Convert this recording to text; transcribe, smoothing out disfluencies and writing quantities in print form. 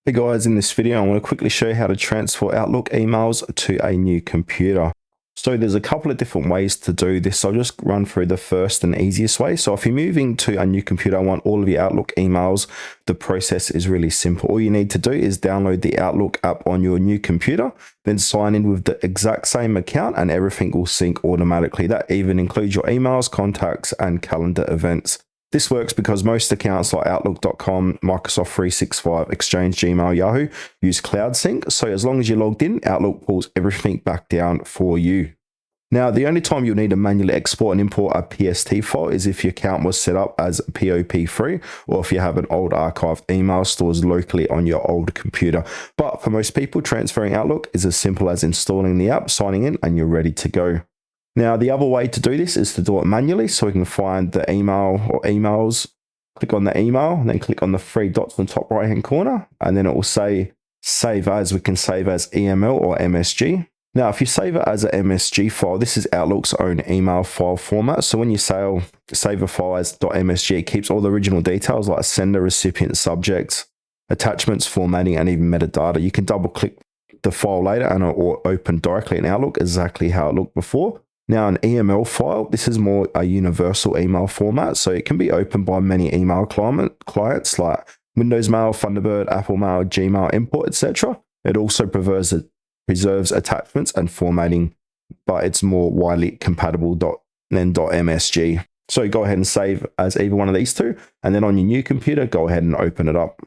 Hey guys, in this video I want to quickly show you how to transfer Outlook emails to a new computer. So there's a couple of different ways to do this. I'll just run through the first and easiest way. So if you're moving to a new computer and want all of your Outlook emails, the process is really simple. All you need to do is download the Outlook app on your new computer, then sign in with the exact same account and everything will sync automatically. That even includes your emails, contacts, and calendar events. This works because most accounts like Outlook.com, Microsoft 365, Exchange, Gmail, Yahoo use Cloud Sync. So as long as you're logged in, Outlook pulls everything back down for you. Now, the only time you'll need to manually export and import a PST file is if your account was set up as POP3 or if you have an old archived email stored locally on your old computer. But for most people, transferring Outlook is as simple as installing the app, signing in, and you're ready to go. Now, the other way to do this is to do it manually. So we can find the email or emails, click on the email, and then click on the three dots on the top right-hand corner, and then it will say save as. We can save as EML or MSG. Now, if you save it as an MSG file, this is Outlook's own email file format. So when you save a file as .msg, it keeps all the original details like sender, recipient, subjects, attachments, formatting, and even metadata. You can double click the file later and it will open directly in Outlook exactly how it looked before. Now, an EML file, this is more a universal email format, so it can be opened by many email clients like Windows Mail, Thunderbird, Apple Mail, Gmail, Import, etc. It also preserves attachments and formatting, but it's more widely compatible than .msg. So go ahead and save as either one of these two, and then on your new computer, go ahead and open it up.